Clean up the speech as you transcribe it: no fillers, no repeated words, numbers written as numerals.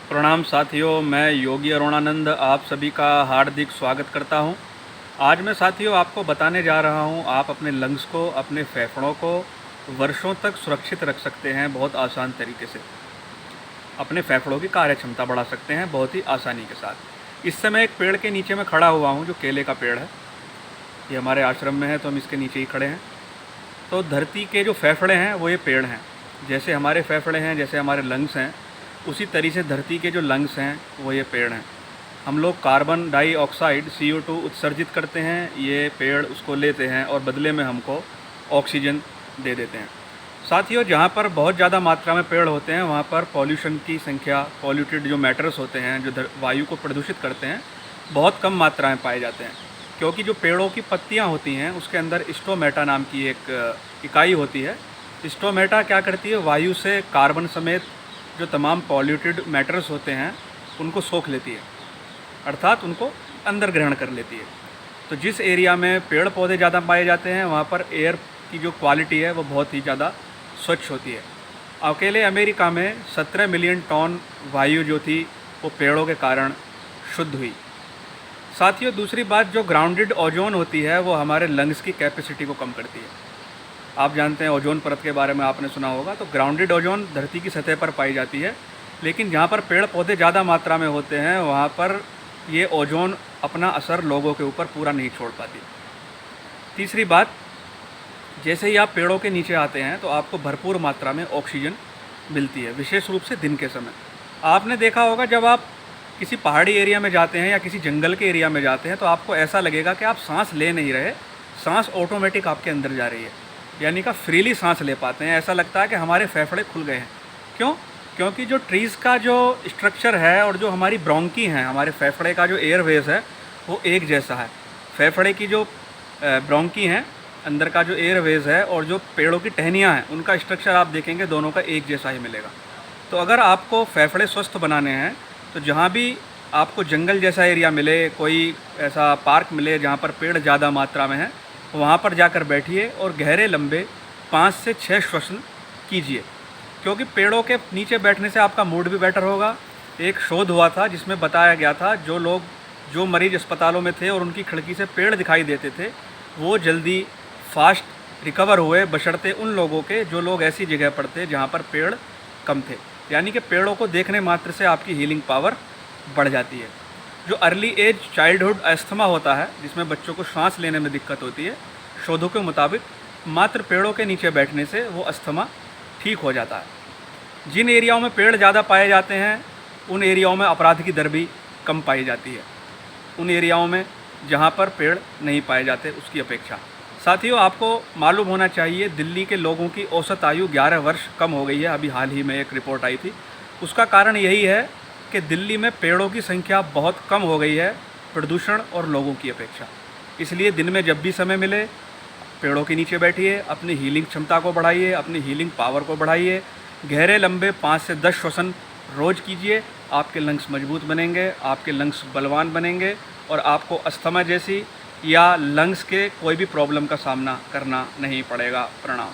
प्रणाम साथियों, मैं योगी अरुणानंद आप सभी का हार्दिक स्वागत करता हूं। आज मैं साथियों आपको बताने जा रहा हूं, आप अपने लंग्स को, अपने फेफड़ों को वर्षों तक सुरक्षित रख सकते हैं बहुत आसान तरीके से। अपने फेफड़ों की कार्य क्षमता बढ़ा सकते हैं बहुत ही आसानी के साथ। इस समय एक पेड़ के नीचे मैं खड़ा हुआ हूं, जो केले का पेड़ है। ये हमारे आश्रम में है तो हम इसके नीचे ही खड़े हैं। तो धरती के जो फेफड़े हैं वो ये पेड़ हैं। जैसे हमारे फेफड़े हैं, जैसे हमारे लंग्स हैं, उसी तरीके से धरती के जो लंग्स हैं वो ये पेड़ हैं। हम लोग कार्बन डाइऑक्साइड CO2 उत्सर्जित करते हैं, ये पेड़ उसको लेते हैं और बदले में हमको ऑक्सीजन दे देते हैं। साथियों, जहाँ पर बहुत ज़्यादा मात्रा में पेड़ होते हैं वहाँ पर पॉल्यूशन की संख्या, पॉल्यूटेड जो मैटर्स होते हैं जो वायु को प्रदूषित करते हैं, बहुत कम मात्रा में पाए जाते हैं। क्योंकि जो पेड़ों की पत्तियाँ होती हैं उसके अंदर स्टोमेटा नाम की एक इकाई होती है। स्टोमेटा क्या करती है, वायु से कार्बन समेत जो तमाम पॉल्यूटेड मैटर्स होते हैं उनको सोख लेती है, अर्थात उनको अंदर ग्रहण कर लेती है। तो जिस एरिया में पेड़ पौधे ज़्यादा पाए जाते हैं वहाँ पर एयर की जो क्वालिटी है वो बहुत ही ज़्यादा स्वच्छ होती है। अकेले अमेरिका में 17 मिलियन टन वायु जो थी वो पेड़ों के कारण शुद्ध हुई। साथियों, दूसरी बात, जो ग्राउंडेड ओजोन होती है वो हमारे लंग्स की कैपेसिटी को कम करती है। आप जानते हैं ओजोन परत के बारे में आपने सुना होगा। तो ग्राउंडेड ओजोन धरती की सतह पर पाई जाती है, लेकिन जहाँ पर पेड़ पौधे ज़्यादा मात्रा में होते हैं वहाँ पर ये ओजोन अपना असर लोगों के ऊपर पूरा नहीं छोड़ पाती। तीसरी बात, जैसे ही आप पेड़ों के नीचे आते हैं तो आपको भरपूर मात्रा में ऑक्सीजन मिलती है, विशेष रूप से दिन के समय। आपने देखा होगा जब आप किसी पहाड़ी एरिया में जाते हैं या किसी जंगल के एरिया में जाते हैं तो आपको ऐसा लगेगा कि आप सांस ले नहीं रहे, सांस ऑटोमेटिक आपके अंदर जा रही है, यानी कि फ्रीली सांस ले पाते हैं। ऐसा लगता है कि हमारे फेफड़े खुल गए हैं। क्यों? क्योंकि जो ट्रीज़ का जो स्ट्रक्चर है और जो हमारी ब्रोंकी हैं, हमारे फेफड़े का जो एयरवेज है वो एक जैसा है। फेफड़े की जो ब्रोंकी हैं, अंदर का जो एयरवेज है, और जो पेड़ों की टहनियाँ हैं, उनका स्ट्रक्चर आप देखेंगे दोनों का एक जैसा ही मिलेगा। तो अगर आपको फेफड़े स्वस्थ बनाने हैं तो जहाँ भी आपको जंगल जैसा एरिया मिले, कोई ऐसा पार्क मिले जहाँ पर पेड़ ज़्यादा मात्रा में है, वहाँ पर जाकर बैठिए और गहरे लंबे 5 से 6 श्वसन कीजिए। क्योंकि पेड़ों के नीचे बैठने से आपका मूड भी बेटर होगा। एक शोध हुआ था जिसमें बताया गया था जो मरीज़ अस्पतालों में थे और उनकी खिड़की से पेड़ दिखाई देते थे, वो जल्दी फास्ट रिकवर हुए, बशर्ते उन लोगों के जो लोग ऐसी जगह पर थे जहाँ पर पेड़ कम थे। यानी कि पेड़ों को देखने मात्र से आपकी हीलिंग पावर बढ़ जाती है। जो अर्ली एज चाइल्डहुड अस्थमा होता है, जिसमें बच्चों को सांस लेने में दिक्कत होती है, शोधों के मुताबिक मात्र पेड़ों के नीचे बैठने से वो अस्थमा ठीक हो जाता है। जिन एरियाओं में पेड़ ज़्यादा पाए जाते हैं उन एरियाओं में अपराध की दर भी कम पाई जाती है, उन एरियाओं में जहाँ पर पेड़ नहीं पाए जाते उसकी अपेक्षा। साथियों, आपको मालूम होना चाहिए दिल्ली के लोगों की औसत आयु 11 वर्ष कम हो गई है। अभी हाल ही में एक रिपोर्ट आई थी। उसका कारण यही है कि दिल्ली में पेड़ों की संख्या बहुत कम हो गई है प्रदूषण और लोगों की अपेक्षा। इसलिए दिन में जब भी समय मिले पेड़ों के नीचे बैठिए, अपनी हीलिंग क्षमता को बढ़ाइए, अपनी हीलिंग पावर को बढ़ाइए। गहरे लंबे 5 से 10 श्वसन रोज़ कीजिए। आपके लंग्स मजबूत बनेंगे, आपके लंग्स बलवान बनेंगे और आपको अस्थमा जैसी या लंग्स के कोई भी प्रॉब्लम का सामना करना नहीं पड़ेगा। प्रणाम।